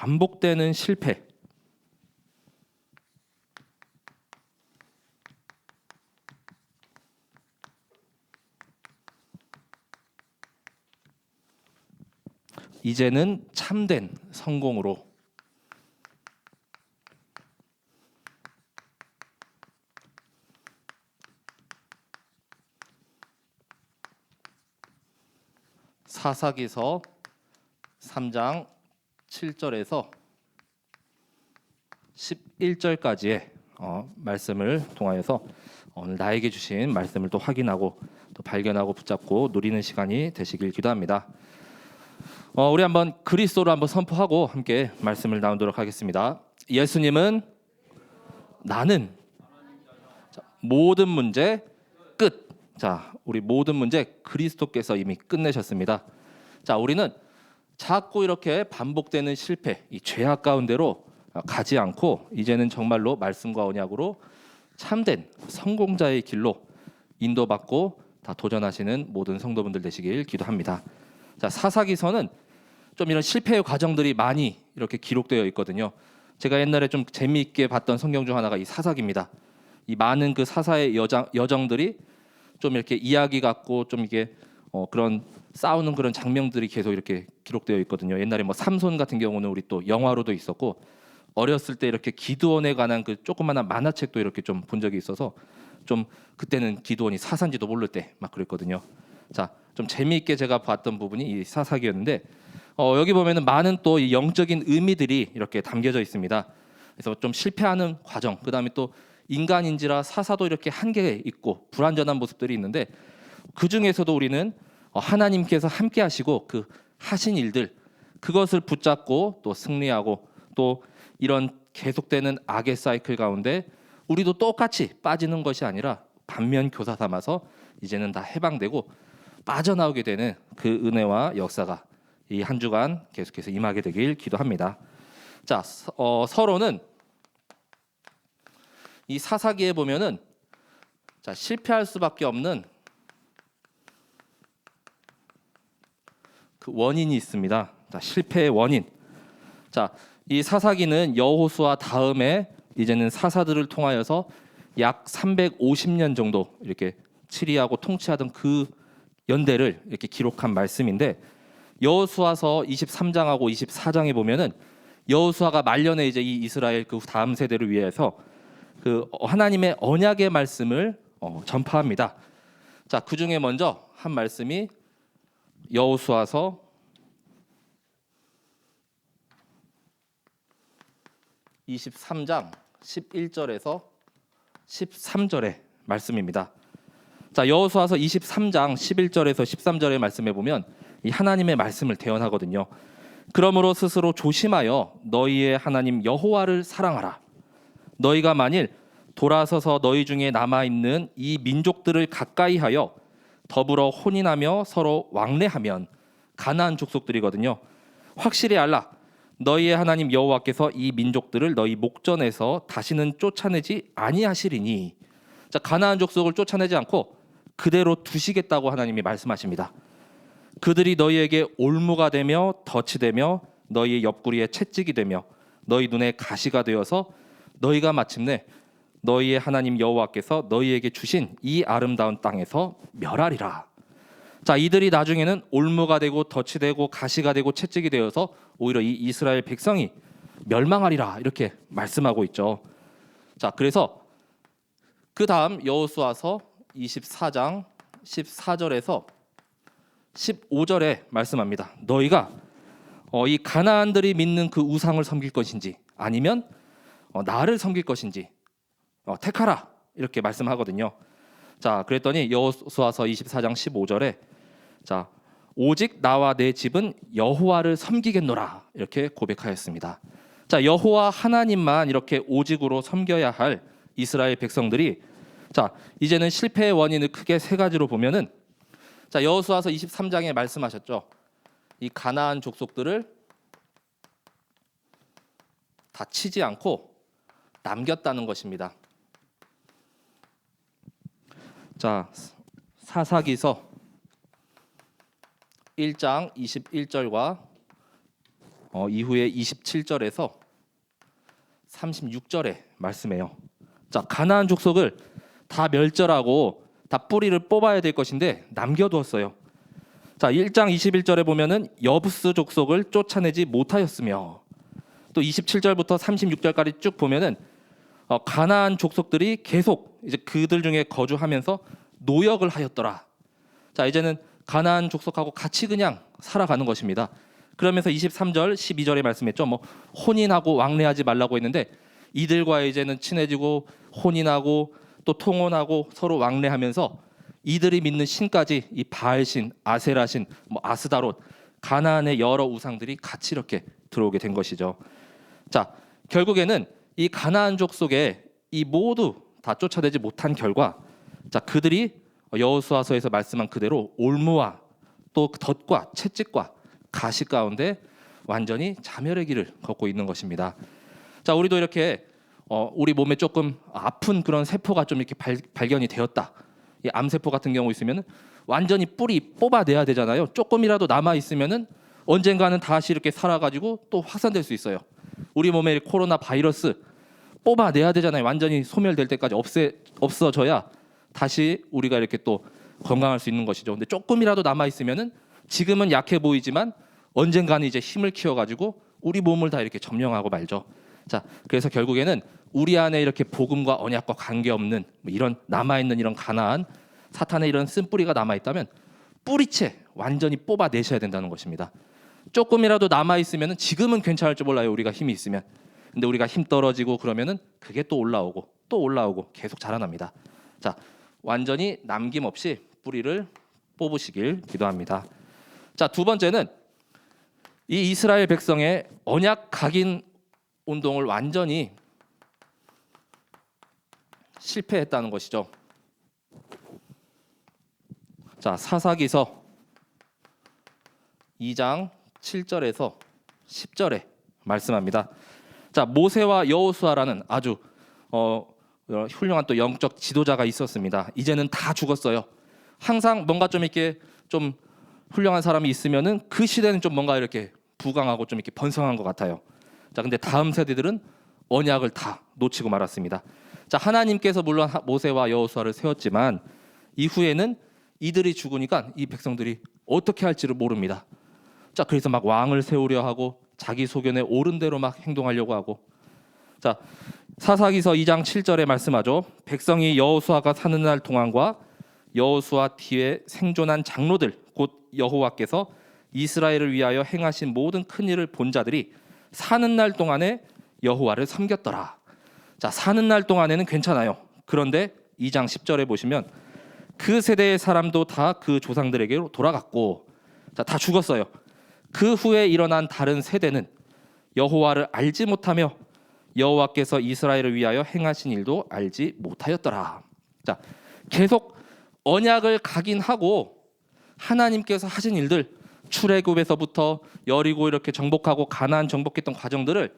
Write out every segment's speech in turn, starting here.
반복되는 실패. 이제는 참된 성공으로 사사기서 3장 7절에서 11절까지의 말씀을 통하여서 오늘 나에게 주신 말씀을 또 확인하고 또 발견하고 붙잡고 누리는 시간이 되시길 기도합니다. 우리 한번 그리스도로 한번 선포하고 함께 말씀을 나누도록 하겠습니다. 예수님은 나는. 자, 모든 문제 끝. 자, 우리 모든 문제 그리스도께서 이미 끝내셨습니다. 자, 우리는 자꾸 이렇게 반복되는 실패, 이 죄악 가운데로 가지 않고 이제는 정말로 말씀과 언약으로 참된 성공자의 길로 인도받고 다 도전하시는 모든 성도분들 되시길 기도합니다. 자, 사사기서는 좀 이런 실패의 과정들이 많이 이렇게 기록되어 있거든요. 제가 옛날에 좀 재미있게 봤던 성경 중 하나가 이 사사기입니다. 이 많은 그 사사의 여정들이 좀 이렇게 이야기 같고 좀 이게 그런 싸우는 그런 장면들이 계속 이렇게 기록되어 있거든요. 옛날에 뭐 삼손 같은 경우는 우리 또 영화로도 있었고, 어렸을 때 이렇게 기드온에 관한 그 조그마한 만화책도 이렇게 좀 본 적이 있어서 좀 그때는 기드온이 사사인지도 모를 때 막 그랬거든요. 자, 좀 재미있게 제가 봤던 부분이 이 사사기였는데 여기 보면은 많은 또 이 영적인 의미들이 이렇게 담겨져 있습니다. 그래서 좀 실패하는 과정, 그다음에 또 인간인지라 사사도 이렇게 한계에 있고 불완전한 모습들이 있는데, 그 중에서도 우리는 하나님께서 함께 하시고 그 하신 일들, 그것을 붙잡고 또 승리하고 또 이런 계속되는 악의 사이클 가운데 우리도 똑같이 빠지는 것이 아니라 반면 교사 삼아서 이제는 다 해방되고 빠져나오게 되는 그 은혜와 역사가 이 한 주간 계속해서 임하게 되길 기도합니다. 자, 서로는 이 사사기에 보면은 자, 실패할 수밖에 없는 그 원인이 있습니다. 자, 실패의 원인. 자, 이 사사기는 여호수아 다음에 이제는 사사들을 통하여서 약 350년 정도 이렇게 치리하고 통치하던 그 연대를 이렇게 기록한 말씀인데, 여호수아서 23장하고 24장에 보면은 여호수아가 말년에 이제 이 이스라엘 그 다음 세대를 위해서 그 하나님의 언약의 말씀을 전파합니다. 자, 그 중에 먼저 한 말씀이 여호수아서 23장 11절에서 13절의 말씀입니다. 자, 여호수아서 23장 11절에서 13절의 말씀에 보면 이 하나님의 말씀을 대언하거든요. 그러므로 스스로 조심하여 너희의 하나님 여호와를 사랑하라. 너희가 만일 돌아서서 너희 중에 남아 있는 이 민족들을 가까이하여 더불어 혼인하며 서로 왕래하면, 가나안 족속들이거든요. 확실히 알라. 너희의 하나님 여호와께서 이 민족들을 너희 목전에서 다시는 쫓아내지 아니하시리니. 자, 가나안 족속을 쫓아내지 않고 그대로 두시겠다고 하나님이 말씀하십니다. 그들이 너희에게 올무가 되며 덫이 되며 너희의 옆구리에 채찍이 되며 너희 눈에 가시가 되어서 너희가 마침내 너희의 하나님 여호와께서 너희에게 주신 이 아름다운 땅에서 멸하리라. 자, 이들이 나중에는 올무가 되고 덫이 되고 가시가 되고 채찍이 되어서 오히려 이 이스라엘 백성이 멸망하리라, 이렇게 말씀하고 있죠. 자, 그래서 그 다음 여호수아서 24장 14절에서 15절에 말씀합니다. 너희가 이 가나안들이 믿는 그 우상을 섬길 것인지 아니면 나를 섬길 것인지 택하라, 이렇게 말씀하거든요. 자, 그랬더니 여호수아서 24장 15절에 자, 오직 나와 내 집은 여호와를 섬기겠노라, 이렇게 고백하였습니다. 자, 여호와 하나님만 이렇게 오직으로 섬겨야 할 이스라엘 백성들이 자, 이제는 실패의 원인을 크게 세 가지로 보면은, 자, 여호수아서 23장에 말씀하셨죠. 이 가나안 족속들을 다 치지 않고 남겼다는 것입니다. 자, 사사기서 1장 21절과 이후에 27절에서 36절의 말씀이에요. 자, 가나안 족속을 다 멸절하고 다 뿌리를 뽑아야 될 것인데 남겨두었어요. 자, 1장 21절에 보면은 여부스 족속을 쫓아내지 못하였으며, 또 27절부터 36절까지 쭉 보면은 가나안 족속들이 계속 이제 그들 중에 거주하면서 노역을 하였더라. 자, 이제는 가나안 족속하고 같이 그냥 살아가는 것입니다. 그러면서 23절, 12절에 말씀했죠. 뭐 혼인하고 왕래하지 말라고 했는데 이들과 이제는 친해지고 혼인하고 또 통혼하고 서로 왕래하면서 이들이 믿는 신까지 이 바알신, 아세라신, 뭐 아스다롯, 가나안의 여러 우상들이 같이 이렇게 들어오게 된 것이죠. 자, 결국에는 이 가나안족 속에 이 모두 다 쫓아내지 못한 결과, 자, 그들이 여호수아서에서 말씀한 그대로 올무와 또 덫과 채찍과 가시 가운데 완전히 자멸의 길을 걷고 있는 것입니다. 자, 우리도 이렇게 우리 몸에 조금 아픈 그런 세포가 좀 이렇게 발견이 되었다. 이 암세포 같은 경우 있으면 완전히 뿌리 뽑아내야 되잖아요. 조금이라도 남아 있으면은 언젠가는 다시 이렇게 살아가지고 또 확산될 수 있어요. 우리 몸에 코로나 바이러스 뽑아내야 되잖아요. 완전히 소멸될 때까지 없어져야 다시 우리가 이렇게 또 건강할 수 있는 것이죠. 근데 조금이라도 남아 있으면은 지금은 약해 보이지만 언젠가는 이제 힘을 키워가지고 우리 몸을 다 이렇게 점령하고 말죠. 자, 그래서 결국에는 우리 안에 이렇게 복음과 언약과 관계없는 이런 남아있는 이런 가나안 사탄의 이런 쓴뿌리가 남아있다면 뿌리채 완전히 뽑아내셔야 된다는 것입니다. 조금이라도 남아있으면 지금은 괜찮을지 몰라요. 우리가 힘이 있으면. 근데 우리가 힘 떨어지고 그러면은 그게 또 올라오고 또 올라오고 계속 자라납니다. 자, 완전히 남김없이 뿌리를 뽑으시길 기도합니다. 자, 두 번째는 이 이스라엘 백성의 언약 각인 운동을 완전히 실패했다는 것이죠. 자, 사사기서 2장 7절에서 10절에 말씀합니다. 자, 모세와 여호수아라는 아주 훌륭한 또 영적 지도자가 있었습니다. 이제는 다 죽었어요. 항상 뭔가 좀 이렇게 좀 훌륭한 사람이 있으면은 그 시대는 좀 뭔가 이렇게 부강하고 좀 이렇게 번성한 것 같아요. 자, 근데 다음 세대들은 언약을 다 놓치고 말았습니다. 자, 하나님께서 물론 모세와 여호수아를 세웠지만 이후에는 이들이 죽으니까 이 백성들이 어떻게 할지를 모릅니다. 자, 그래서 막 왕을 세우려 하고 자기 소견에 옳은 대로 막 행동하려고 하고. 자, 사사기서 2장 7절에 말씀하죠. 백성이 여호수아가 사는 날 동안과 여호수아 뒤에 생존한 장로들 곧 여호와께서 이스라엘을 위하여 행하신 모든 큰 일을 본 자들이 사는 날 동안에 여호와를 섬겼더라. 자, 사는 날 동안에는 괜찮아요. 그런데 2장 10절에 보시면 그 세대의 사람도 다 그 조상들에게로 돌아갔고, 자, 다 죽었어요. 그 후에 일어난 다른 세대는 여호와를 알지 못하며 여호와께서 이스라엘을 위하여 행하신 일도 알지 못하였더라. 자, 계속 언약을 각인하고 하나님께서 하신 일들, 출애굽에서부터 여리고 이렇게 정복하고 가나안 정복했던 과정들을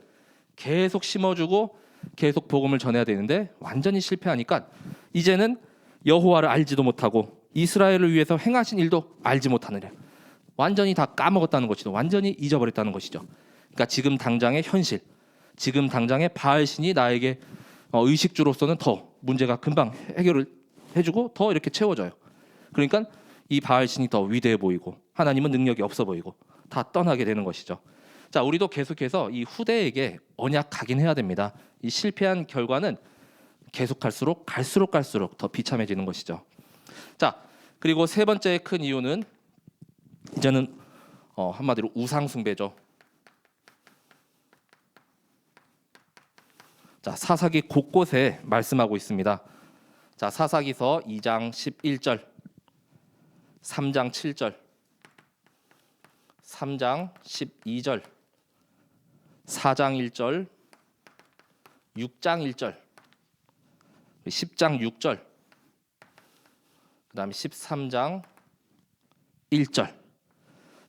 계속 심어주고 계속 복음을 전해야 되는데 완전히 실패하니까 이제는 여호와를 알지도 못하고 이스라엘을 위해서 행하신 일도 알지 못하느냐, 완전히 다 까먹었다는 것이죠. 완전히 잊어버렸다는 것이죠. 그러니까 지금 당장의 현실, 지금 당장의 바알신이 나에게 의식주로서는 더 문제가 금방 해결을 해주고 더 이렇게 채워져요. 그러니까 이 바알신이 더 위대해 보이고 하나님은 능력이 없어 보이고 다 떠나게 되는 것이죠. 자, 우리도 계속해서 이 후대에게 언약 각인해야 됩니다. 이 실패한 결과는 계속할수록 갈수록 더 비참해지는 것이죠. 자, 그리고 세 번째 큰 이유는 이제는 한마디로 우상 숭배죠. 자, 사사기 곳곳에 말씀하고 있습니다. 자, 사사기서 2장 11절, 3장 7절, 3장 12절, 4장 1절, 6장 1절, 10장 6절, 그다음에 13장 1절.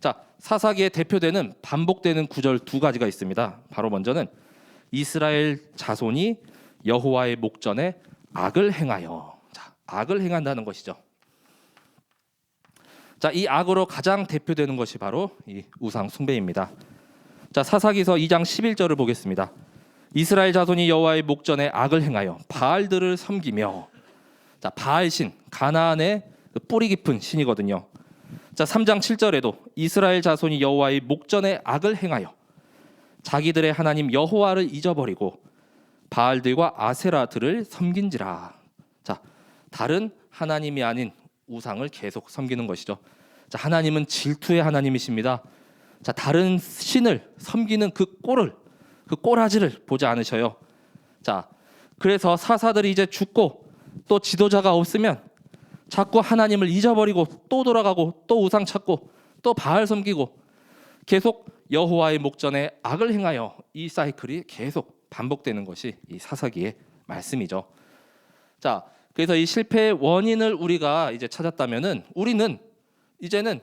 자, 사사기에 대표되는 반복되는 구절 두 가지가 있습니다. 바로 먼저는 이스라엘 자손이 여호와의 목전에 악을 행하여. 자, 악을 행한다는 것이죠. 자, 이 악으로 가장 대표되는 것이 바로 이 우상 숭배입니다. 자, 사사기서 2장 11절을 보겠습니다. 이스라엘 자손이 여호와의 목전에 악을 행하여 바알들을 섬기며, 자, 바알신, 가나안의 뿌리 깊은 신이거든요. 자, 3장 7절에도 이스라엘 자손이 여호와의 목전에 악을 행하여 자기들의 하나님 여호와를 잊어버리고 바알들과 아세라들을 섬긴지라. 자, 다른 하나님이 아닌 우상을 계속 섬기는 것이죠. 자, 하나님은 질투의 하나님이십니다. 자, 다른 신을 섬기는 그 꼬라지를 보지 않으셔요. 자, 그래서 사사들이 이제 죽고 또 지도자가 없으면 자꾸 하나님을 잊어버리고 또 돌아가고 또 우상 찾고 또 바알 섬기고 계속 여호와의 목전에 악을 행하여 이 사이클이 계속 반복되는 것이 이 사사기의 말씀이죠. 자, 그래서 이 실패의 원인을 우리가 이제 찾았다면은 우리는 이제는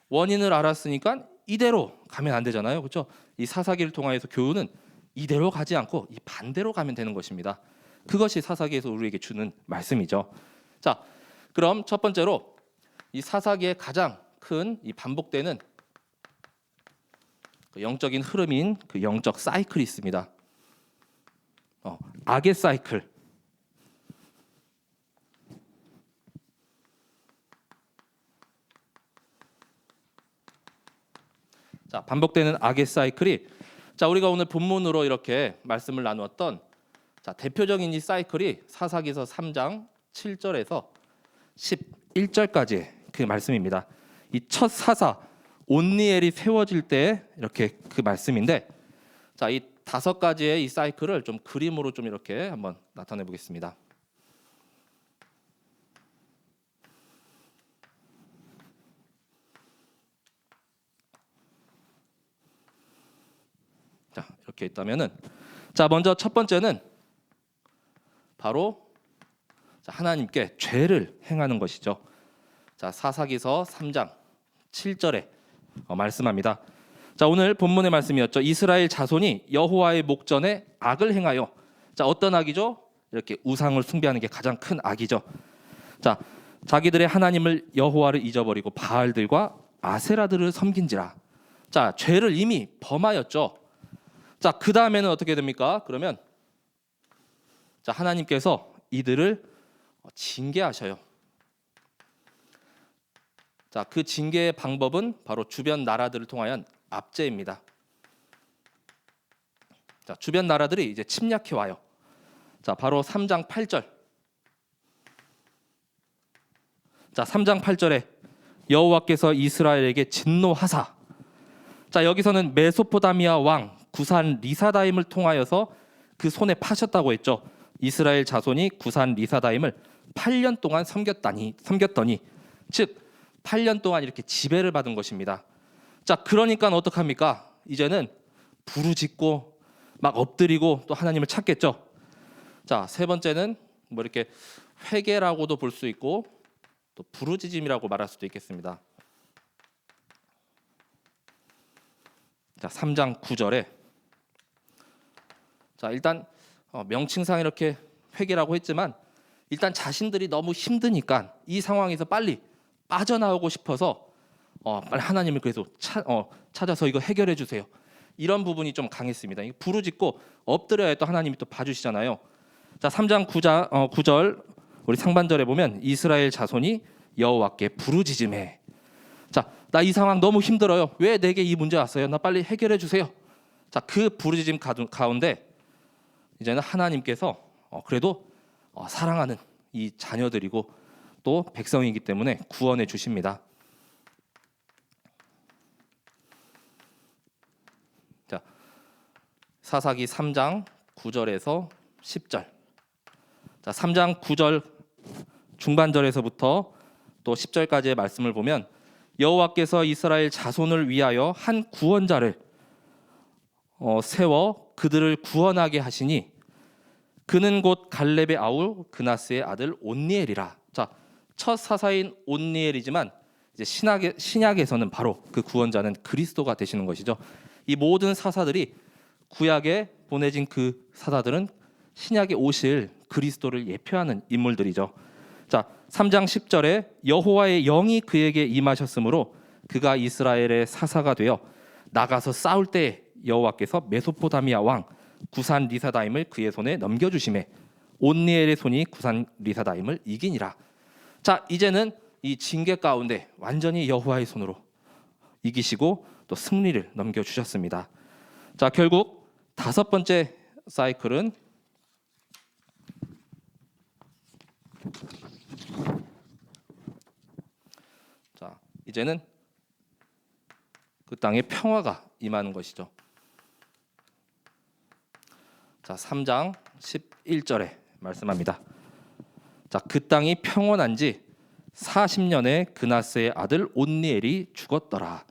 원인을 알았으니까 이대로 가면 안 되잖아요. 그렇죠? 이 사사기를 통하여서 교훈은 이대로 가지 않고 이 반대로 가면 되는 것입니다. 그것이 사사기에서 우리에게 주는 말씀이죠. 자, 그럼 첫 번째로 이 사사기의 가장 큰 이 반복되는 그 영적인 흐름인 그 영적 사이클이 있습니다. 악의 사이클. 자, 반복되는 악의 사이클이, 자, 우리가 오늘 본문으로 이렇게 말씀을 나누었던, 자, 대표적인 이 사이클이 사사기서 3장 7절에서 11절까지의 그 말씀입니다. 이 첫 사사 온니엘이 세워질 때 이렇게 그 말씀인데, 자, 이 5가지의 이 사이클을 좀 그림으로 좀 이렇게 한번 나타내 보겠습니다. 자, 이렇게 있다면은, 자, 먼저 첫 번째는 바로, 자, 하나님께 죄를 행하는 것이죠. 자, 사사기서 3장 7절에 말씀합니다. 자, 오늘 본문의 말씀이었죠. 이스라엘 자손이 여호와의 목전에 악을 행하여, 자, 어떤 악이죠? 이렇게 우상을 숭배하는 게 가장 큰 악이죠. 자, 자기들의 하나님을 여호와를 잊어버리고 바알들과 아세라들을 섬긴지라. 자, 죄를 이미 범하였죠. 자, 그 다음에는 어떻게 됩니까? 그러면, 자, 하나님께서 이들을 징계하셔요. 자, 그 징계의 방법은 바로 주변 나라들을 통하여 압제입니다. 자, 주변 나라들이 이제 침략해 와요. 자, 바로 3장 8절. 자, 3장 8절에 여호와께서 이스라엘에게 진노하사. 자, 여기서는 메소포타미아 왕 구산 리사다임을 통하여서 그 손에 파셨다고 했죠. 이스라엘 자손이 구산 리사다임을 8년 동안 섬겼더니 즉 8년 동안 이렇게 지배를 받은 것입니다. 자, 그러니까 어떡합니까? 이제는 부르짖고 막 엎드리고 또 하나님을 찾겠죠. 자, 세 번째는 뭐 이렇게 회개라고도 볼 수 있고 또 부르짖음이라고 말할 수도 있겠습니다. 자, 3장 9절에, 자, 일단 명칭상 이렇게 회개라고 했지만 일단 자신들이 너무 힘드니까 이 상황에서 빨리 빠져나오고 싶어서 빨리 하나님을 그래서 찾아서 이거 해결해 주세요. 이런 부분이 좀 강했습니다. 부르짖고 엎드려야 또 하나님이 또 봐주시잖아요. 자, 3장 9절 우리 상반절에 보면 이스라엘 자손이 여호와께 부르짖음해. 자, 나 이 상황 너무 힘들어요. 왜 내게 이 문제 왔어요? 나 빨리 해결해 주세요. 자, 그 부르짖음 가운데 이제는 하나님께서 그래도 사랑하는 이 자녀들이고 또 백성이기 때문에 구원해 주십니다. 자, 사사기 3장 9절에서 10절. 자, 3장 9절 중반절에서부터 또 10절까지의 말씀을 보면 여호와께서 이스라엘 자손을 위하여 한 구원자를 세워 그들을 구원하게 하시니 그는 곧 갈렙의 아우 그나스의 아들 온니엘이라. 자, 첫 사사인 온니엘이지만 이제 신약에서는 바로 그 구원자는 그리스도가 되시는 것이죠. 이 모든 사사들이 구약에 보내진 그 사사들은 신약에 오실 그리스도를 예표하는 인물들이죠. 자, 3장 10절에 여호와의 영이 그에게 임하셨으므로 그가 이스라엘의 사사가 되어 나가서 싸울 때 여호와께서 메소포타미아 왕 구산 리사다임을 그의 손에 넘겨주심에 온니엘의 손이 구산 리사다임을 이기니라. 자, 이제는 이 징계 가운데 완전히 여호와의 손으로 이기시고 또 승리를 넘겨주셨습니다. 자, 결국 다섯 번째 사이클은 자, 이제는 그 땅에 평화가 임하는 것이죠. 자, 3장 11절에 말씀합니다. 자, 그 땅이 평온한지 40년에 그나스의 아들 온니엘이 죽었더라.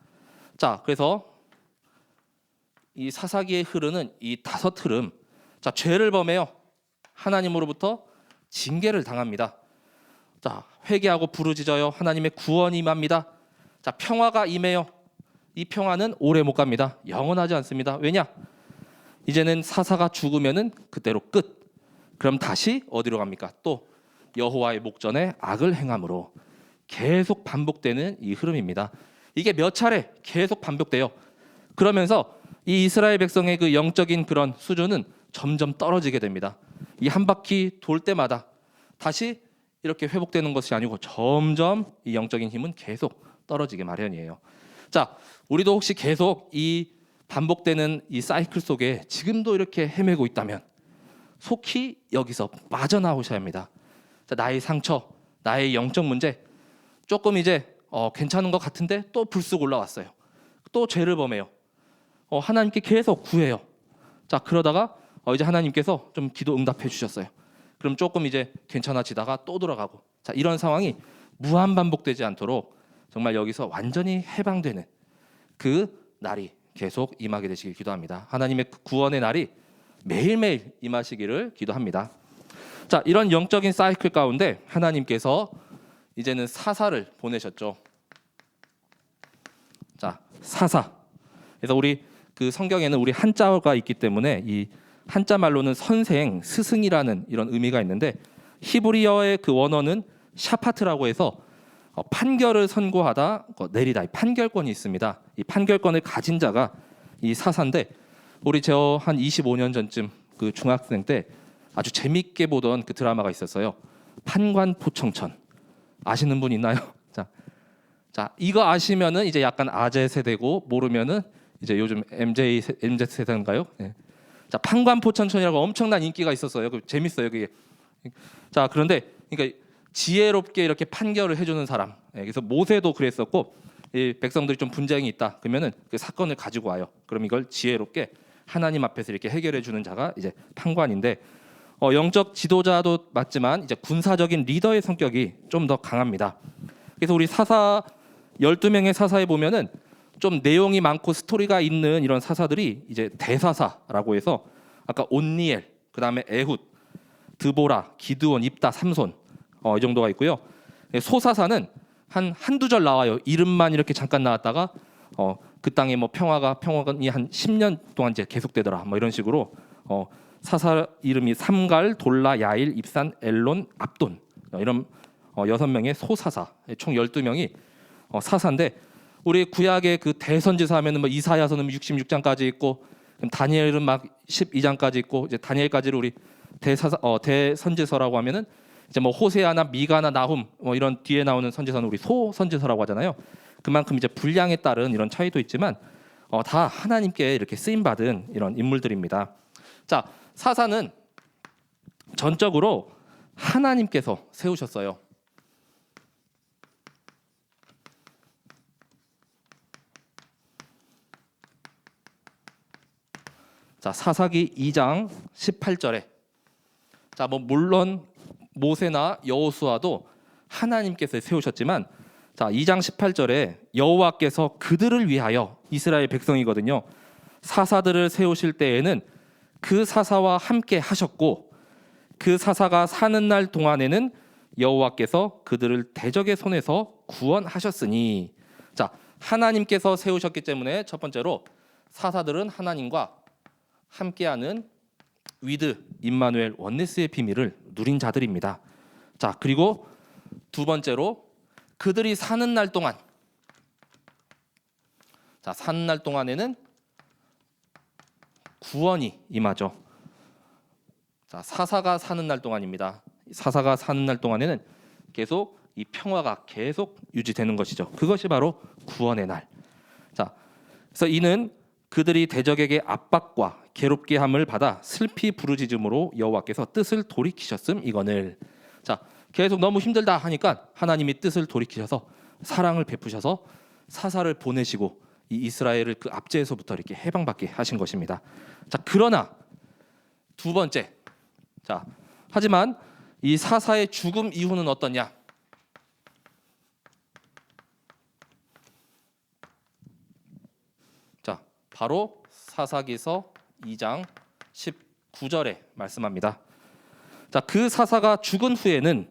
자, 그래서 이 사사기에 흐르는 이 다섯 흐름, 자, 죄를 범해요. 하나님으로부터 징계를 당합니다. 자, 회개하고 부르짖어요. 하나님의 구원이 임합니다. 자, 평화가 임해요. 이 평화는 오래 못 갑니다. 영원하지 않습니다. 왜냐? 이제는 사사가 죽으면은 그대로 끝. 그럼 다시 어디로 갑니까? 또 여호와의 목전에 악을 행함으로 계속 반복되는 이 흐름입니다. 이게 몇 차례 계속 반복돼요. 그러면서 이 이스라엘 백성의 그 영적인 그런 수준은 점점 떨어지게 됩니다. 이 한 바퀴 돌 때마다 다시 이렇게 회복되는 것이 아니고 점점 이 영적인 힘은 계속 떨어지게 마련이에요. 자, 우리도 혹시 계속 이 반복되는 이 사이클 속에 지금도 이렇게 헤매고 있다면 속히 여기서 빠져나오셔야 합니다. 자, 나의 상처, 나의 영적 문제 조금 이제 괜찮은 것 같은데 또 불쑥 올라왔어요. 또 죄를 범해요. 하나님께 계속 구해요. 자, 그러다가 이제 하나님께서 좀 기도 응답해 주셨어요. 그럼 조금 이제 괜찮아지다가 또 돌아가고, 자, 이런 상황이 무한 반복되지 않도록 정말 여기서 완전히 해방되는 그 날이 계속 임하게 되시길 기도합니다. 하나님의 구원의 날이 매일매일 임하시기를 기도합니다. 자, 이런 영적인 사이클 가운데 하나님께서 이제는 사사를 보내셨죠. 자, 사사. 그래서 우리 그 성경에는 우리 한자어가 있기 때문에 이 한자 말로는 선생, 스승이라는 이런 의미가 있는데 히브리어의 그 원어는 샤파트라고 해서 판결을 선고하다 내리다, 이 판결권이 있습니다. 이 판결권을 가진 자가 이 사사인데, 우리 저 한 25년 전쯤 그 중학생 때 아주 재밌게 보던 그 드라마가 있었어요. 판관포청천. 아시는 분 있나요? 자, 이거 아시면은 이제 약간 아재 세대고, 모르면은 이제 요즘 MZ 세대인가요? 네. 자, 판관포청천이라고 엄청난 인기가 있었어요. 재밌어요, 그게. 자, 그런데 그러니까 지혜롭게 이렇게 판결을 해주는 사람. 그래서 모세도 그랬었고, 이 백성들이 좀 분쟁이 있다. 그러면은 그 사건을 가지고 와요. 그럼 이걸 지혜롭게 하나님 앞에서 이렇게 해결해 주는 자가 이제 판관인데, 영적 지도자도 맞지만 이제 군사적인 리더의 성격이 좀 더 강합니다. 그래서 우리 사사 12명의 사사에 보면은 좀 내용이 많고 스토리가 있는 이런 사사들이 이제 대사사라고 해서 아까 온니엘, 그다음에 에훗, 드보라, 기드온, 입다, 삼손 이 정도가 있고요. 소사사는 한두 절 나와요. 이름만 이렇게 잠깐 나왔다가 그 땅에 뭐 평화가 한 10년 동안 이제 계속되더라. 뭐 이런 식으로 사사 이름이 삼갈, 돌라, 야일, 입산, 엘론, 압돈 이런 6명의 소사사, 총 12명이 사사인데, 우리 구약의 그 대선지서 하면은 뭐 이사야서는 66장까지 있고, 다니엘은 막 12장까지 있고, 이제 다니엘까지를 우리 대선지서라고 하면은 이제 뭐 호세아나 미가나 나훔 뭐 이런 뒤에 나오는 선지서는 우리 소선지서라고 하잖아요. 그만큼 이제 분량에 따른 이런 차이도 있지만 다 하나님께 이렇게 쓰임 받은 이런 인물들입니다. 자, 사사는 전적으로 하나님께서 세우셨어요. 자, 사사기 2장 18절에 자, 뭐 물론 모세나 여호수아도 하나님께서 세우셨지만, 자, 2장 18절에 여호와께서 그들을 위하여, 이스라엘 백성이거든요, 사사들을 세우실 때에는 그 사사와 함께 하셨고, 그 사사가 사는 날 동안에는 여호와께서 그들을 대적의 손에서 구원하셨으니. 자, 하나님께서 세우셨기 때문에 첫 번째로 사사들은 하나님과 함께하는 위드 임마누엘 원네스의 비밀을 누린 자들입니다. 자, 그리고 두 번째로 그들이 사는 날 동안, 자, 사는 날 동안에는 구원이 임하죠. 자, 사사가 사는 날 동안입니다. 사사가 사는 날 동안에는 계속 이 평화가 계속 유지되는 것이죠. 그것이 바로 구원의 날. 자, 그래서 이는 그들이 대적에게 압박과 괴롭게 함을 받아 슬피 부르짖음으로 여호와께서 뜻을 돌이키셨음 이거늘. 자, 계속 너무 힘들다 하니까 하나님이 뜻을 돌이키셔서 사랑을 베푸셔서 사사를 보내시고 이 이스라엘을 그 압제에서부터 이렇게 해방받게 하신 것입니다. 자, 그러나 두 번째, 자, 하지만 이 사사의 죽음 이후는 어떠냐? 자, 바로 사사기서 2장 19절에 말씀합니다. 자, 그 사사가 죽은 후에는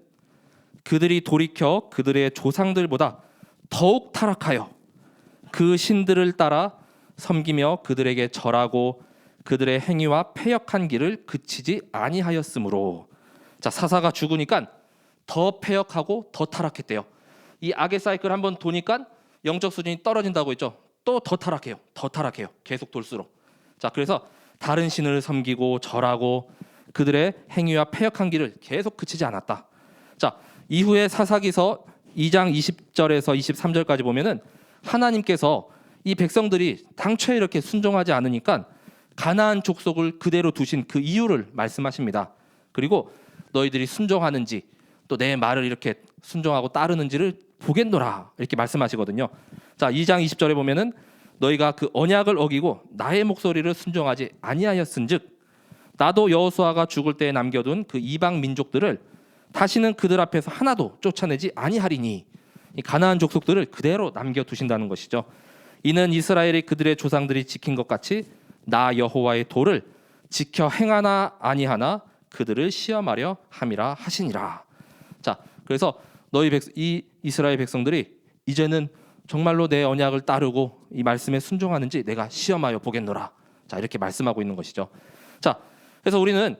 그들이 돌이켜 그들의 조상들보다 더욱 타락하여 그 신들을 따라 섬기며 그들에게 절하고 그들의 행위와 패역한 길을 그치지 아니하였으므로. 자, 사사가 죽으니까 더 패역하고 더 타락했대요. 이 악의 사이클 한번 도니까 영적 수준이 떨어진다고 했죠. 또 더 타락해요. 더 타락해요. 계속 돌수록. 자, 그래서 다른 신을 섬기고 절하고 그들의 행위와 패역한 길을 계속 그치지 않았다. 자, 이후에 사사기서 2장 20절에서 23절까지 보면은 하나님께서 이 백성들이 당초에 이렇게 순종하지 않으니까 가나안 족속을 그대로 두신 그 이유를 말씀하십니다. 그리고 너희들이 순종하는지 또 내 말을 이렇게 순종하고 따르는지를 보겠노라 이렇게 말씀하시거든요. 자, 2장 20절에 보면은 너희가 그 언약을 어기고 나의 목소리를 순종하지 아니하였은즉 나도 여호수아가 죽을 때에 남겨둔 그 이방 민족들을 다시는 그들 앞에서 하나도 쫓아내지 아니하리니. 이 가나안 족속들을 그대로 남겨두신다는 것이죠. 이는 이스라엘이 그들의 조상들이 지킨 것 같이 나 여호와의 도를 지켜 행하나 아니하나 그들을 시험하려 함이라 하시니라. 자, 그래서 이 이스라엘 백성들이 이제는 정말로 내 언약을 따르고 이 말씀에 순종하는지 내가 시험하여 보겠노라. 자, 이렇게 말씀하고 있는 것이죠. 자, 그래서 우리는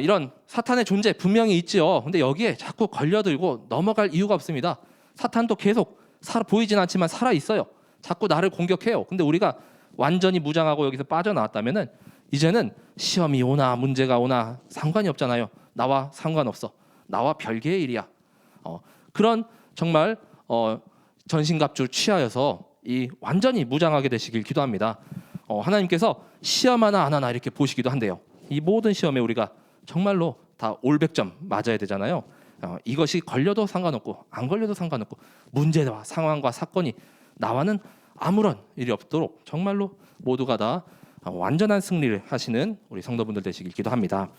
이런 사탄의 존재 분명히 있지요. 근데 여기에 자꾸 걸려들고 넘어갈 이유가 없습니다. 사탄도 계속 보이진 않지만 살아 있어요. 자꾸 나를 공격해요. 근데 우리가 완전히 무장하고 여기서 빠져나왔다면은 이제는 시험이 오나 문제가 오나 상관이 없잖아요. 나와 상관없어. 나와 별개의 일이야. 그런 정말 전신갑주를 취하여서 이 완전히 무장하게 되시길 기도합니다. 하나님께서 시험 하나 안 하나 이렇게 보시기도 한대요. 이 모든 시험에 우리가 정말로 다 올백점 맞아야 되잖아요. 이것이 걸려도 상관없고 안 걸려도 상관없고 문제와 상황과 사건이 나와는 아무런 일이 없도록 정말로 모두가 다 완전한 승리를 하시는 우리 성도분들 되시길 기도합니다.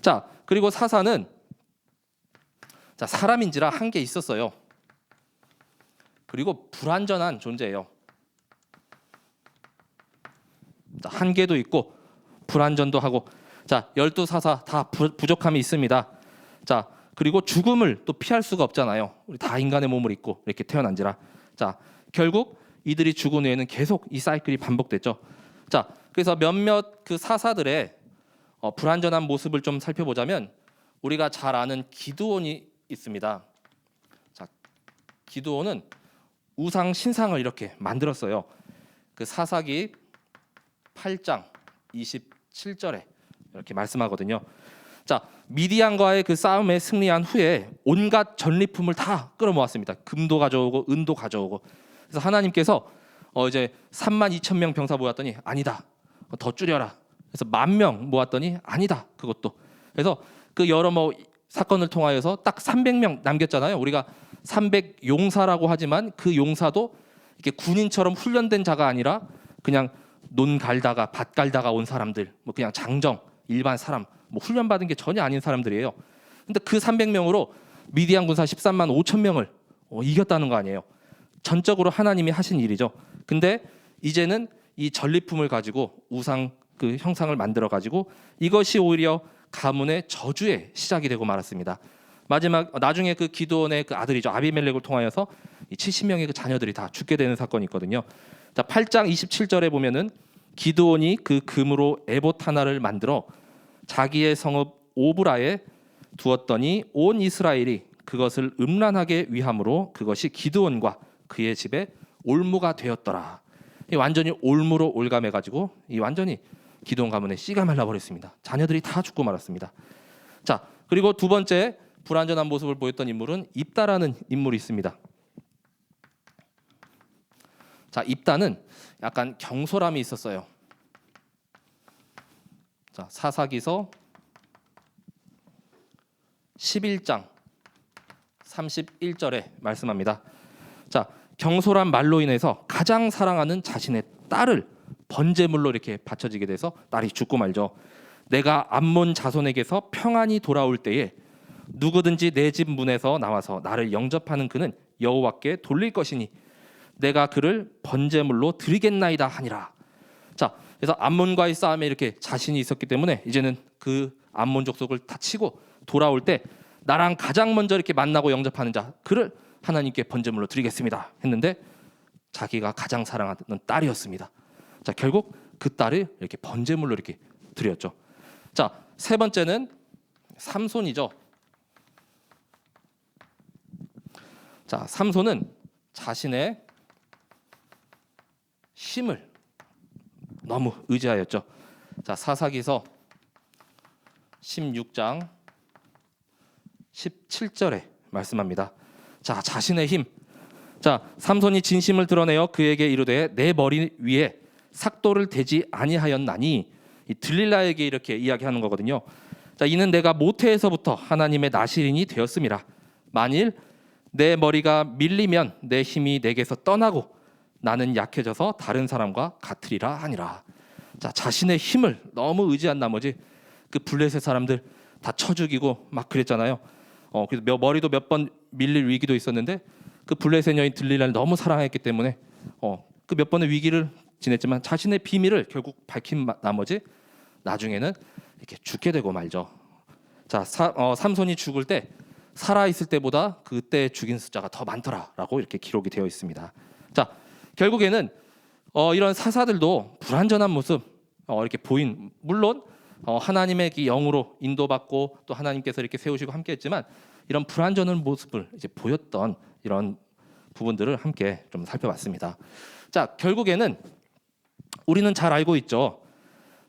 자, 그리고 사사는 자, 사람인지라 한계 있었어요. 그리고 불완전한 존재예요. 자, 한계도 있고 불완전도 하고, 자, 12사사 다 부족함이 있습니다. 자, 그리고 죽음을 또 피할 수가 없잖아요. 우리 다 인간의 몸을 입고 이렇게 태어난지라. 자, 결국 이들이 죽은 후에는 계속 이 사이클이 반복됐죠. 자, 그래서 몇몇 그 사사들의 불완전한 모습을 좀 살펴보자면 우리가 잘 아는 기드온이 있습니다. 자, 기드온은 우상 신상을 이렇게 만들었어요. 그 사사기 8장 27절에 이렇게 말씀하거든요. 자, 미디안과의 그 싸움에 승리한 후에 온갖 전리품을 다 끌어모았습니다. 금도 가져오고 은도 가져오고. 그래서 하나님께서 이제 32,000명 병사 모았더니 아니다. 더 줄여라. 그래서 10,000명 모았더니 아니다. 그것도. 그래서 그 여러 사건을 통하여서 딱 300명 남겼잖아요. 우리가 300용사라고 하지만 그 용사도 이렇게 군인처럼 훈련된 자가 아니라 그냥 논 갈다가 밭 갈다가 온 사람들, 그냥 장정 일반 사람, 훈련받은 게 전혀 아닌 사람들이에요. 근데 그 300명으로 미디안 군사 13만 5천 명을 이겼다는 거 아니에요. 전적으로 하나님이 하신 일이죠. 근데 이제는 이 전리품을 가지고 우상 그 형상을 만들어 가지고 이것이 오히려 가문의 저주의 시작이 되고 말았습니다. 나중에 그 기드온의 그 아들이죠, 아비멜렉을 통하여서 이 70명의 그 자녀들이 다 죽게 되는 사건이 있거든요. 자, 8장 27절에 보면은 기드온이 그 금으로 에봇 하나를 만들어 자기의 성읍 오브라에 두었더니 온 이스라엘이 그것을 음란하게 위함으로 그것이 기드온과 그의 집에 올무가 되었더라. 이 완전히 올무로 올감해 가지고 이 완전히 기드온 가문에 씨가 말라버렸습니다. 자녀들이 다 죽고 말았습니다. 자, 그리고 두 번째 불완전한 모습을 보였던 인물은 입다라는 인물이 있습니다. 자, 입다는 약간 경솔함이 있었어요. 자, 사사기서 11장 31절에 말씀합니다. 자, 경솔한 말로 인해서 가장 사랑하는 자신의 딸을 번제물로 이렇게 바쳐지게 돼서 딸이 죽고 말죠. 내가 암몬 자손에게서 평안히 돌아올 때에 누구든지 내 집 문에서 나와서 나를 영접하는 그는 여호와께 돌릴 것이니 내가 그를 번제물로 드리겠나이다 하니라. 자, 그래서 암몬과의 싸움에 이렇게 자신이 있었기 때문에 이제는 그 암몬 족속을 다 치고 돌아올 때 나랑 가장 먼저 이렇게 만나고 영접하는 자 그를 하나님께 번제물로 드리겠습니다 했는데 자기가 가장 사랑하는 딸이었습니다. 자, 결국 그 딸을 이렇게 번제물로 이렇게 드렸죠. 자, 세 번째는 삼손이죠. 자, 삼손은 자신의 힘을 너무 의지하였죠. 자, 사사기서 16장 17절에 말씀합니다. 자, 자신의 힘. 자, 삼손이 진심을 드러내어 그에게 이르되 내 머리 위에 삭도를 대지 아니하였나니, 이 들릴라에게 이렇게 이야기하는 거거든요. 자, 이는 내가 모태에서부터 하나님의 나실인이 되었음이라. 만일 내 머리가 밀리면 내 힘이 내게서 떠나고 나는 약해져서 다른 사람과 같으리라 하니라. 자, 자신의 힘을 너무 의지한 나머지 그 블레셋 사람들 다 쳐 죽이고 막 그랬잖아요. 그래서 머리도 몇 번 밀릴 위기도 있었는데 그 블레셋 여인 들릴라를 너무 사랑했기 때문에 그 몇 번의 위기를 지냈지만 자신의 비밀을 결국 밝힌 나머지 나중에는 이렇게 죽게 되고 말죠. 자, 삼손이 죽을 때 살아 있을 때보다 그때 죽인 숫자가 더 많더라라고 이렇게 기록이 되어 있습니다. 자, 결국에는 이런 사사들도 불완전한 모습 이렇게 보인, 물론 하나님의 영으로 인도받고 또 하나님께서 이렇게 세우시고 함께했지만 이런 불완전한 모습을 이제 보였던 이런 부분들을 함께 좀 살펴봤습니다. 자, 결국에는 우리는 잘 알고 있죠.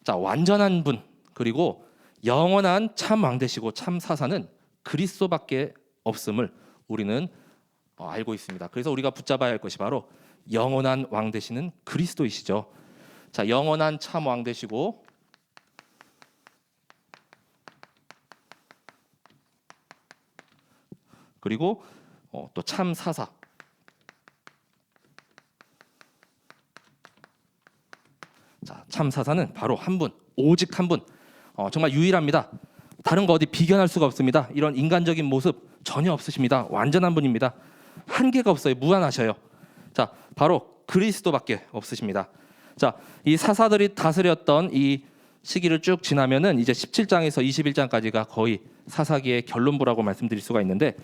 자, 완전한 분 그리고 영원한 참 왕 되시고 참 사사는 그리스도밖에 없음을 우리는 알고 있습니다. 그래서 우리가 붙잡아야 할 것이 바로 영원한 왕 되시는 그리스도이시죠. 자, 영원한 참 왕 되시고 그리고 또 참 사사. 자, 참 사사는 바로 한 분, 오직 한 분. 정말 유일합니다. 다른 거 어디 비견할 수가 없습니다. 이런 인간적인 모습 전혀 없으십니다. 완전한 분입니다. 한계가 없어요. 무한하셔요. 자, 바로 그리스도밖에 없으십니다. 자, 이 사사들이 다스렸던 이 시기를 쭉 지나면은 이제 17장에서 21장까지가 거의 사사기의 결론부라고 말씀드릴 수가 있는데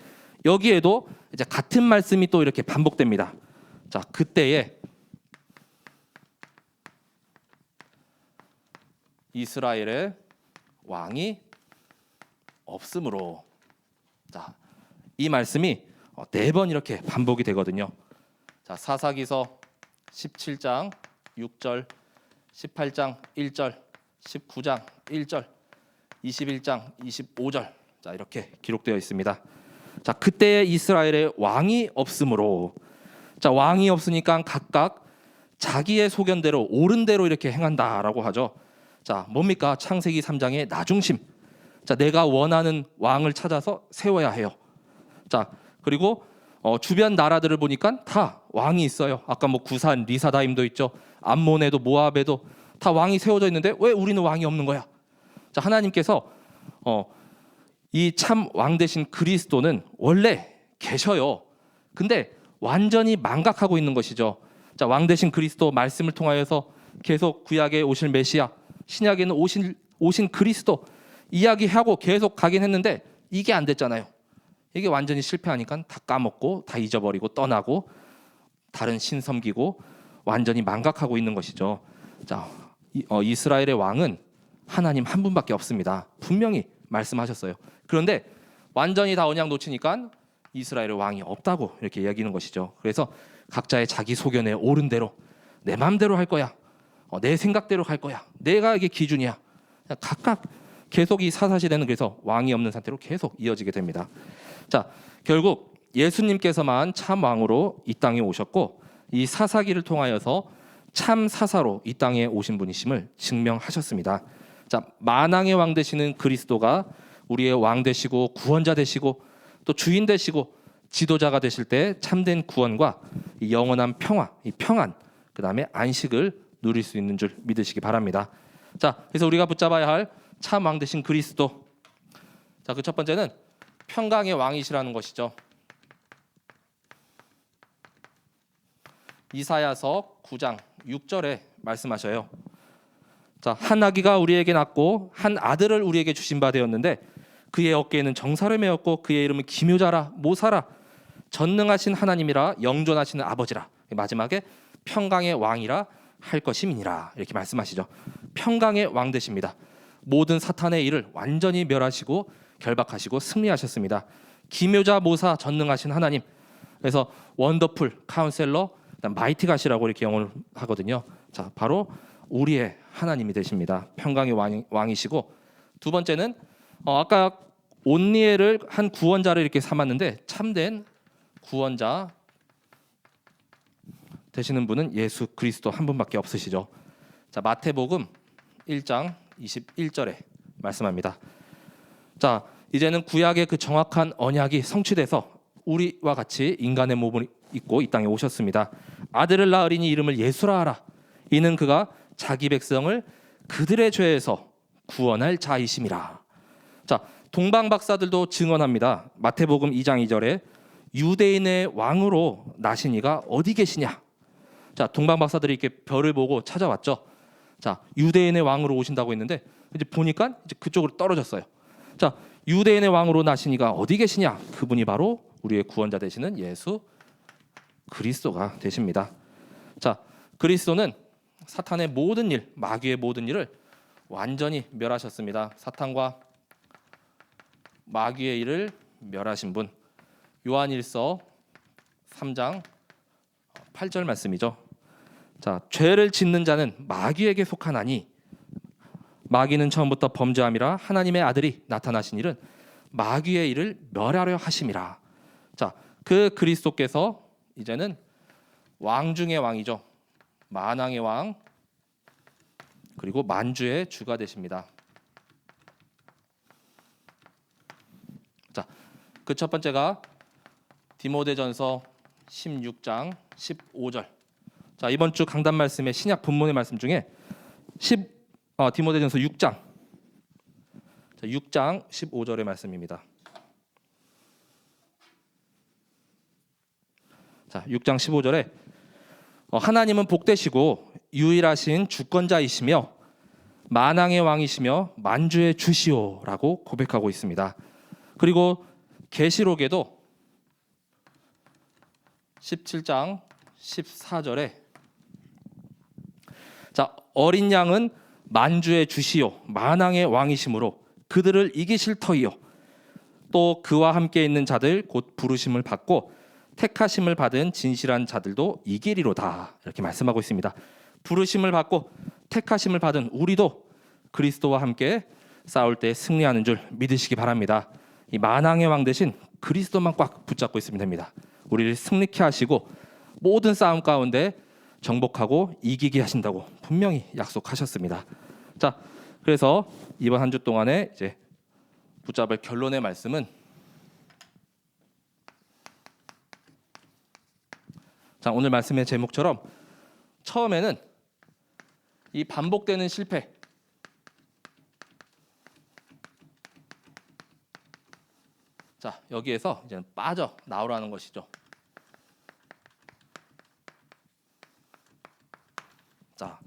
여기에도 이제 같은 말씀이 또 이렇게 반복됩니다. 자, 그때에 이스라엘의 왕이 없으므로, 자, 이 말씀이 4번 이렇게 반복이 되거든요. 자, 사사기서 17장 6절, 18장 1절, 19장 1절, 21장 25절. 자, 이렇게 기록되어 있습니다. 자, 그때 이스라엘의 왕이 없으므로, 자, 왕이 없으니까 각각 자기의 소견대로 옳은 대로 이렇게 행한다라고 하죠. 자, 뭡니까? 창세기 3장의 나중심. 자, 내가 원하는 왕을 찾아서 세워야 해요. 자, 그리고 주변 나라들을 보니까 다 왕이 있어요. 아까 뭐 구산, 리사다임도 있죠. 암몬에도 모압에도 다 왕이 세워져 있는데 왜 우리는 왕이 없는 거야? 자, 하나님께서 이 참 왕 되신 그리스도는 원래 계셔요. 근데 완전히 망각하고 있는 것이죠. 자, 왕 되신 그리스도 말씀을 통하여서 계속 구약에 오실 메시아, 신약에는 오신 그리스도 이야기하고 계속 가긴 했는데 이게 안 됐잖아요. 이게 완전히 실패하니까 다 까먹고 다 잊어버리고 떠나고 다른 신 섬기고 완전히 망각하고 있는 것이죠. 자, 이스라엘의 왕은 하나님 한 분밖에 없습니다. 분명히 말씀하셨어요. 그런데 완전히 다 언약 놓치니까 이스라엘의 왕이 없다고 이렇게 이야기하는 것이죠. 그래서 각자의 자기 소견에 옳은 대로 내 마음대로 할 거야. 내 생각대로 갈 거야. 내가 이게 기준이야. 각각 계속 이 사사시대는 그래서 왕이 없는 상태로 계속 이어지게 됩니다. 자, 결국 예수님께서만 참 왕으로 이 땅에 오셨고 이 사사기를 통하여서 참 사사로 이 땅에 오신 분이심을 증명하셨습니다. 자, 만왕의 왕 되시는 그리스도가 우리의 왕 되시고 구원자 되시고 또 주인 되시고 지도자가 되실 때 참된 구원과 이 영원한 평화, 이 평안, 그 다음에 안식을 누릴 수 있는 줄 믿으시기 바랍니다. 자, 그래서 우리가 붙잡아야 할 참 왕 되신 그리스도. 자, 그 첫 번째는 평강의 왕이시라는 것이죠. 이사야서 9장 6절에 말씀하셔요. 자, 한 아기가 우리에게 낳고 한 아들을 우리에게 주신 바 되었는데 그의 어깨에는 정사를 메었고 그의 이름은 기묘자라 모사라 전능하신 하나님이라 영존하시는 아버지라 마지막에 평강의 왕이라 할 것임이니라 이렇게 말씀하시죠. 평강의 왕 되십니다. 모든 사탄의 일을 완전히 멸하시고 결박하시고 승리하셨습니다. 기묘자 모사 전능하신 하나님. 그래서 원더풀 카운셀러 마이티 갓이라고 이렇게 영어를 하거든요. 자, 바로 우리의 하나님이 되십니다. 평강의 왕이시고 두 번째는 아까 온니엘을 한 구원자를 이렇게 삼았는데 참된 구원자 되시는 분은 예수 그리스도 한 분밖에 없으시죠. 자, 마태복음 1장 21절에 말씀합니다. 자, 이제는 구약의 그 정확한 언약이 성취돼서 우리와 같이 인간의 몸을 입고 이 땅에 오셨습니다. 아들을 낳으리니 이름을 예수라 하라. 이는 그가 자기 백성을 그들의 죄에서 구원할 자이심이라. 자, 동방 박사들도 증언합니다. 마태복음 2장 2절에 유대인의 왕으로 나신 이가 어디 계시냐. 자, 동방 박사들이 이렇게 별을 보고 찾아왔죠. 자, 유대인의 왕으로 오신다고 했는데 이제 보니까 이제 그쪽으로 떨어졌어요. 자, 유대인의 왕으로 나신 이가 어디 계시냐? 그분이 바로 우리의 구원자 되시는 예수 그리스도가 되십니다. 자, 그리스도는 사탄의 모든 일, 마귀의 모든 일을 완전히 멸하셨습니다. 사탄과 마귀의 일을 멸하신 분. 요한일서 3장 8절 말씀이죠. 자, 죄를 짓는 자는 마귀에게 속하나니 마귀는 처음부터 범죄함이라 하나님의 아들이 나타나신 일은 마귀의 일을 멸하려 하심이라. 자, 그 그리스도께서 이제는 왕 중의 왕이죠. 만왕의 왕 그리고 만주의 주가 되십니다. 자, 그 첫 번째가 디모데전서 16장 15절. 자, 이번 주 강단 말씀의 신약 본문의 말씀 중에 디모데전서 6장 15절의 말씀입니다. 자, 6장 15절에 하나님은 복되시고 유일하신 주권자이시며 만왕의 왕이시며 만주의 주시오라고 고백하고 있습니다. 그리고 계시록에도 17장 14절에 자, 어린 양은 만주의 주시요 만왕의 왕이시므로 그들을 이기실 터이요 또 그와 함께 있는 자들 곧 부르심을 받고 택하심을 받은 진실한 자들도 이기리로다 이렇게 말씀하고 있습니다. 부르심을 받고 택하심을 받은 우리도 그리스도와 함께 싸울 때 승리하는 줄 믿으시기 바랍니다. 이 만왕의 왕 대신 그리스도만 꽉 붙잡고 있으면 됩니다. 우리를 승리케 하시고 모든 싸움 가운데 정복하고 이기게 하신다고 분명히 약속하셨습니다. 자, 그래서 이번 한 주 동안에 이제 붙잡을 결론의 말씀은 자, 오늘 말씀의 제목처럼 처음에는 이 반복되는 실패, 자, 여기에서 이제 빠져 나오라는 것이죠. 자,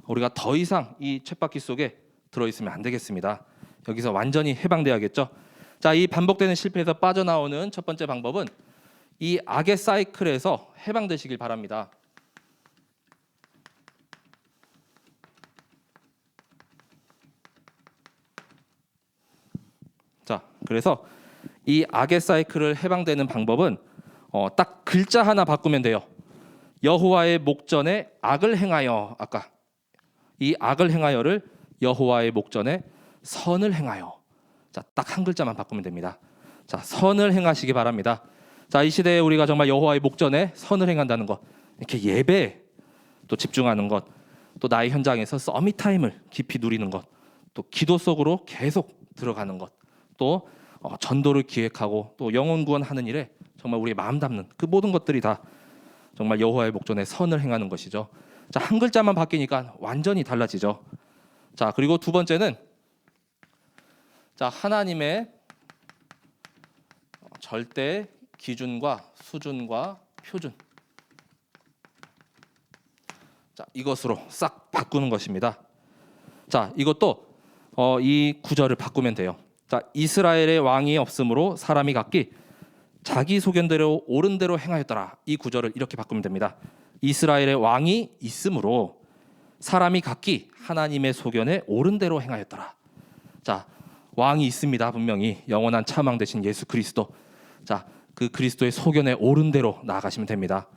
우리가 더 이상 이 쳇바퀴 속에 들어있으면 안 되겠습니다. 여기서 완전히 해방돼야겠죠. 자, 이 반복되는 실패에서 빠져나오는 첫 번째 방법은 이 악의 사이클에서 해방되시길 바랍니다. 자, 그래서 이 악의 사이클을 해방되는 방법은 딱 글자 하나 바꾸면 돼요. 여호와의 목전에 악을 행하여, 아까 이 악을 행하여를 여호와의 목전에 선을 행하여. 자, 딱 한 글자만 바꾸면 됩니다. 자, 선을 행하시기 바랍니다. 자, 이 시대에 우리가 정말 여호와의 목전에 선을 행한다는 것, 이렇게 예배에 또 집중하는 것, 또 나의 현장에서 서밋 타임을 깊이 누리는 것, 또 기도 속으로 계속 들어가는 것, 또 전도를 기획하고 또 영혼 구원하는 일에 정말 우리의 마음 담는 그 모든 것들이 다 정말 여호와의 목전에 선을 행하는 것이죠. 자, 한 글자만 바뀌니까 완전히 달라지죠. 자, 그리고 두 번째는 자, 하나님의 절대 기준과 수준과 표준. 자, 이것으로 싹 바꾸는 것입니다. 자, 이것도 이 구절을 바꾸면 돼요. 자, 이스라엘의 왕이 없으므로 사람이 각기 자기 소견대로 옳은 대로 행하였더라. 이 구절을 이렇게 바꾸면 됩니다. 이스라엘의 왕이 있으므로 사람이 각기 하나님의 소견에 옳은 대로 행하였더라. 자, 왕이 있습니다. 분명히 영원한 참왕 되신 예수 그리스도. 자, 그 그리스도의 소견에 옳은 대로 나아가시면 됩니다.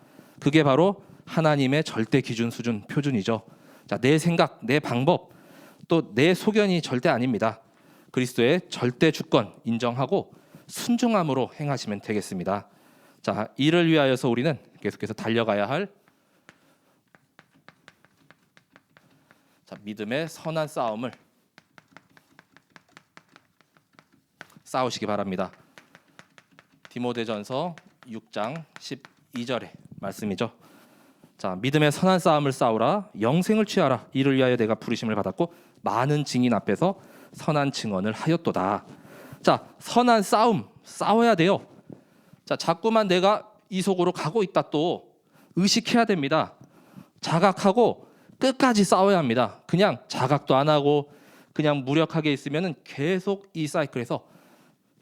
그게 바로 하나님의 절대 기준, 수준, 표준이죠. 자, 내 생각, 내 방법, 또 내 소견이 절대 아닙니다. 그리스도의 절대 주권 인정하고 순종함으로 행하시면 되겠습니다. 자, 이를 위하여서 우리는 계속해서 달려가야 할 믿음의 선한 싸움을 싸우시기 바랍니다. 디모데전서 6장 12절의 말씀이죠. 자, 믿음의 선한 싸움을 싸우라, 영생을 취하라. 이를 위하여 내가 부르심을 받았고 많은 증인 앞에서 선한 증언을 하였도다. 자, 선한 싸움 싸워야 돼요. 자, 자꾸만 내가 이 속으로 가고 있다 또 의식해야 됩니다. 자각하고 끝까지 싸워야 합니다. 그냥 자각도 안 하고 그냥 무력하게 있으면은 계속 이 사이클에서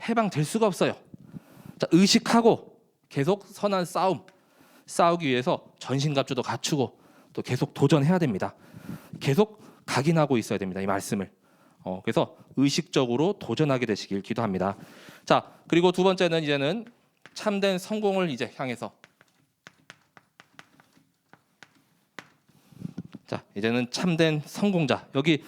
해방될 수가 없어요. 자, 의식하고 계속 선한 싸움 싸우기 위해서 전신갑주도 갖추고 또 계속 도전해야 됩니다. 계속 각인하고 있어야 됩니다. 이 말씀을. 그래서 의식적으로 도전하게 되시길 기도합니다. 자, 그리고 두 번째는 이제는 참된 성공을 이제 향해서. 자, 이제는 참된 성공자. 여기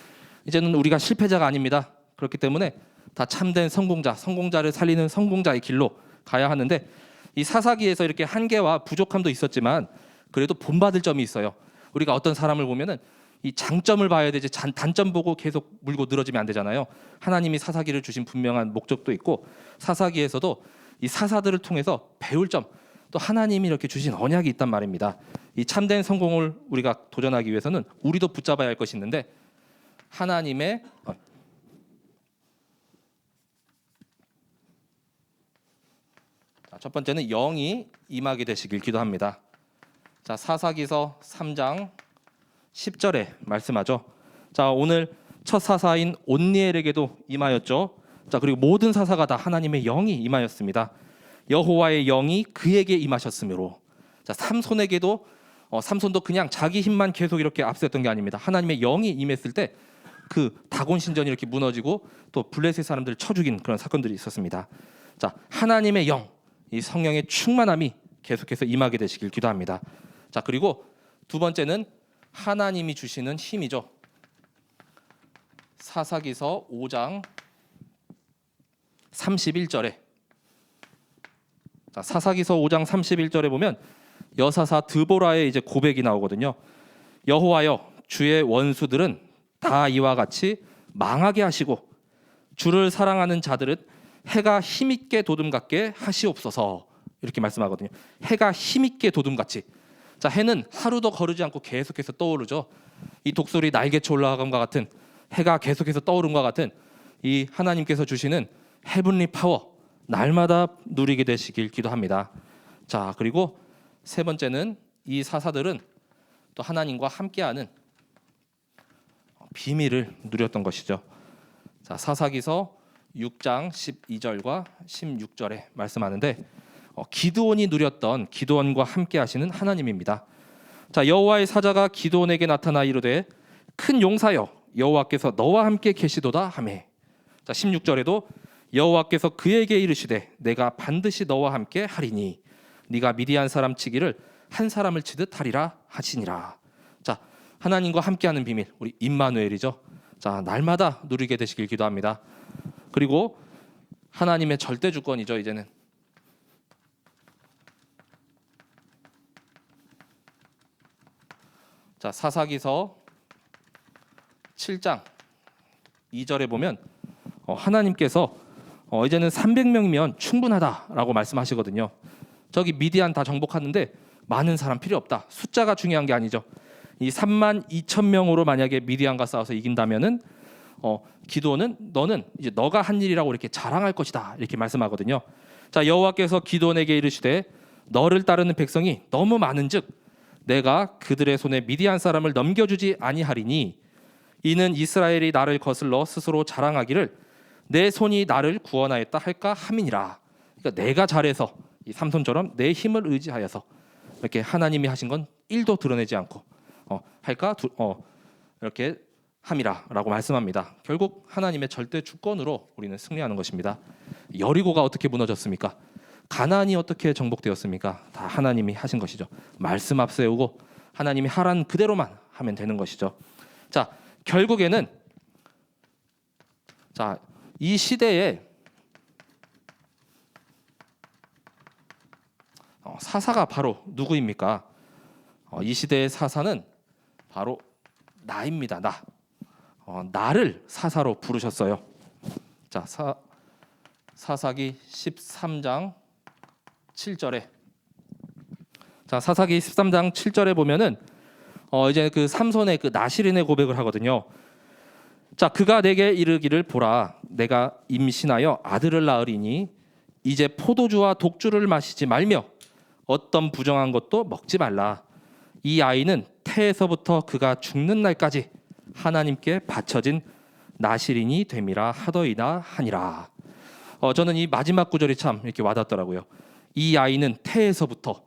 이제는 우리가 실패자가 아닙니다. 그렇기 때문에 다 참된 성공자, 성공자를 살리는 성공자의 길로 가야 하는데 이 사사기에서 이렇게 한계와 부족함도 있었지만 그래도 본받을 점이 있어요. 우리가 어떤 사람을 보면은 이 장점을 봐야 되지 단점 보고 계속 물고 늘어지면 안 되잖아요. 하나님이 사사기를 주신 분명한 목적도 있고 사사기에서도 이 사사들을 통해서 배울 점, 또 하나님이 이렇게 주신 언약이 있단 말입니다. 이 참된 성공을 우리가 도전하기 위해서는 우리도 붙잡아야 할 것이 있는데 하나님의 첫 번째는 영이 임하게 되시길 기도합니다. 자, 사사기서 3장 10절에 말씀하죠. 자, 오늘 첫 사사인 온니엘에게도 임하였죠. 자, 그리고 모든 사사가 다 하나님의 영이 임하였습니다. 여호와의 영이 그에게 임하셨으므로. 자, 삼손에게도 삼손도 그냥 자기 힘만 계속 이렇게 앞섰던 게 아닙니다. 하나님의 영이 임했을 때 그 다곤 신전이 이렇게 무너지고 또 블레셋 사람들을 쳐 죽인 그런 사건들이 있었습니다. 자, 하나님의 영, 이 성령의 충만함이 계속해서 임하게 되시길 기도합니다. 자, 그리고 두 번째는 하나님이 주시는 힘이죠. 사사기서 5장 31절에 자, 사사기서 5장 31절에 보면 여사사 드보라의 이제 고백이 나오거든요. 여호와여, 주의 원수들은 다 이와 같이 망하게 하시고 주를 사랑하는 자들은 해가 힘있게 도둠같게 하시옵소서. 이렇게 말씀하거든요. 해가 힘있게 도둠같이. 자, 해는 하루도 거르지 않고 계속해서 떠오르죠. 이 독수리 날개쳐 올라감과 같은 해가 계속해서 떠오름과 같은 이 하나님께서 주시는 헤븐리 파워 날마다 누리게 되시길 기도합니다. 자, 그리고 세 번째는 이 사사들은 또 하나님과 함께하는 비밀을 누렸던 것이죠. 자, 사사기서 6장 12절과 16절에 말씀하는데 기드온이 누렸던 기드온과 함께하시는 하나님입니다. 자, 여호와의 사자가 기드온에게 나타나 이르되 큰 용사여, 여호와께서 너와 함께 계시도다 하매. 자, 16절에도 여호와께서 그에게 이르시되 내가 반드시 너와 함께 하리니 네가 미디안 사람 치기를 한 사람을 치듯 하리라 하시니라. 자, 하나님과 함께하는 비밀, 우리 임마누엘이죠. 자, 날마다 누리게 되시길 기도합니다. 그리고 하나님의 절대 주권이죠. 이제는 자, 사사기서 7장 2절에 보면 하나님께서 이제는 300명이면 충분하다라고 말씀하시거든요. 저기 미디안 다 정복하는데 많은 사람 필요 없다. 숫자가 중요한 게 아니죠. 이 3만 2천 명으로 만약에 미디안과 싸워서 이긴다면은 기도는 너는 이제 너가 한 일이라고 이렇게 자랑할 것이다. 이렇게 말씀하거든요. 자, 여호와께서 기도원에게 이르시되 너를 따르는 백성이 너무 많은즉 내가 그들의 손에 미디안 사람을 넘겨주지 아니하리니 이는 이스라엘이 나를 거슬러 스스로 자랑하기를 내 손이 나를 구원하였다 할까 함이니라. 그러니까 내가 잘해서 이 삼손처럼 내 힘을 의지하여서 이렇게 하나님이 하신 건 1도 드러내지 않고 할까 이렇게 함이라라고 말씀합니다. 결국 하나님의 절대 주권으로 우리는 승리하는 것입니다. 여리고가 어떻게 무너졌습니까? 가나안이 어떻게 정복되었습니까? 다 하나님이 하신 것이죠. 말씀 앞세우고 하나님이 하라는 그대로만 하면 되는 것이죠. 자, 결국에는 이 시대에 사사가 바로 누구입니까? 이 시대의 사사는 바로 나입니다. 나를 사사로 부르셨어요. 자, 사사기 13장 7절에 사사기 13장 7절에 보면은 이제 그 삼손의 그 나실인의 고백을 하거든요. 자, 그가 내게 이르기를 보라, 내가 임신하여 아들을 낳으리니 이제 포도주와 독주를 마시지 말며 어떤 부정한 것도 먹지 말라. 이 아이는 태에서부터 그가 죽는 날까지 하나님께 바쳐진 나실인이 됨이라 하더이다 하니라. 저는 이 마지막 구절이 참 이렇게 와닿더라고요. 이 아이는 태에서부터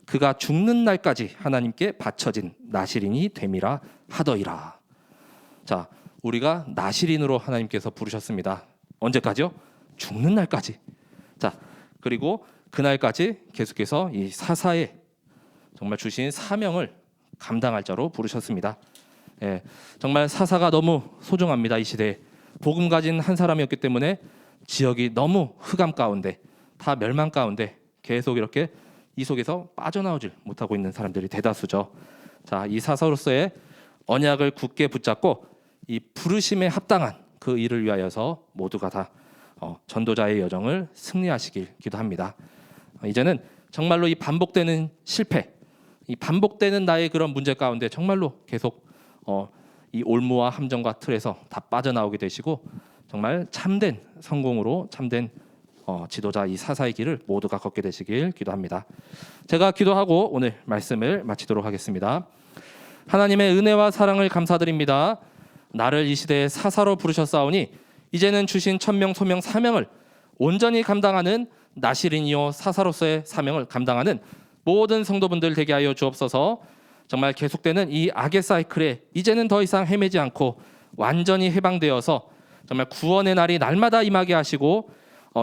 그가 죽는 날까지 하나님께 바쳐진 나실인이 됨이라 하더이라. 자, 우리가 나실인으로 하나님께서 부르셨습니다. 언제까지요? 죽는 날까지. 자, 그리고 그날까지 계속해서 이 사사에 정말 주신 사명을 감당할 자로 부르셨습니다. 예, 정말 사사가 너무 소중합니다. 이 시대에 복음 가진 한 사람이었기 때문에 지역이 너무 흑암 가운데, 다 멸망 가운데 계속 이렇게 이 속에서 빠져나오질 못하고 있는 사람들이 대다수죠. 자, 이 사사로서의 언약을 굳게 붙잡고 이 부르심에 합당한 그 일을 위하여서 모두가 다 전도자의 여정을 승리하시길 기도합니다. 이제는 정말로 이 반복되는 실패, 이 반복되는 나의 그런 문제 가운데 정말로 계속 이 올무와 함정과 틀에서 다 빠져나오게 되시고 정말 참된 성공으로 참된 지도자 이 사사의 길을 모두가 걷게 되시길 기도합니다. 제가 기도하고 오늘 말씀을 마치도록 하겠습니다. 하나님의 은혜와 사랑을 감사드립니다. 나를 이 시대에 사사로 부르셨사오니 이제는 주신 천명 소명 사명을 온전히 감당하는 나실인이요 사사로서의 사명을 감당하는 모든 성도분들 되게 하여 주옵소서. 정말 계속되는 이 악의 사이클에 이제는 더 이상 헤매지 않고 완전히 해방되어서 정말 구원의 날이 날마다 임하게 하시고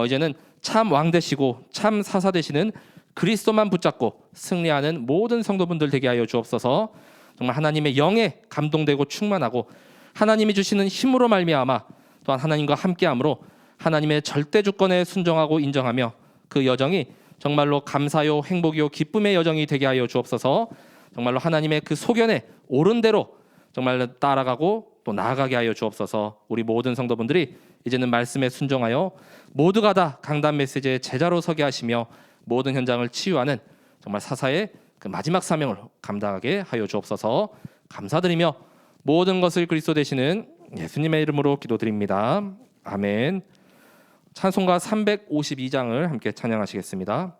이제는 참 왕 되시고 참 사사 되시는 그리스도만 붙잡고 승리하는 모든 성도분들 되게 하여 주옵소서. 정말 하나님의 영에 감동되고 충만하고 하나님이 주시는 힘으로 말미암아 또한 하나님과 함께함으로 하나님의 절대 주권에 순종하고 인정하며 그 여정이 정말로 감사요 행복이요 기쁨의 여정이 되게 하여 주옵소서. 정말로 하나님의 그 소견에 옳은 대로 정말 따라가고 또 나아가게 하여 주옵소서. 우리 모든 성도분들이 이제는 말씀에 순종하여 모두가 다 강단 메시지의 제자로 서게 하시며 모든 현장을 치유하는 정말 사사의 그 마지막 사명을 감당하게 하여 주옵소서. 감사드리며 모든 것을 그리스도 되시는 예수님의 이름으로 기도드립니다. 아멘. 찬송가 352장을 함께 찬양하시겠습니다.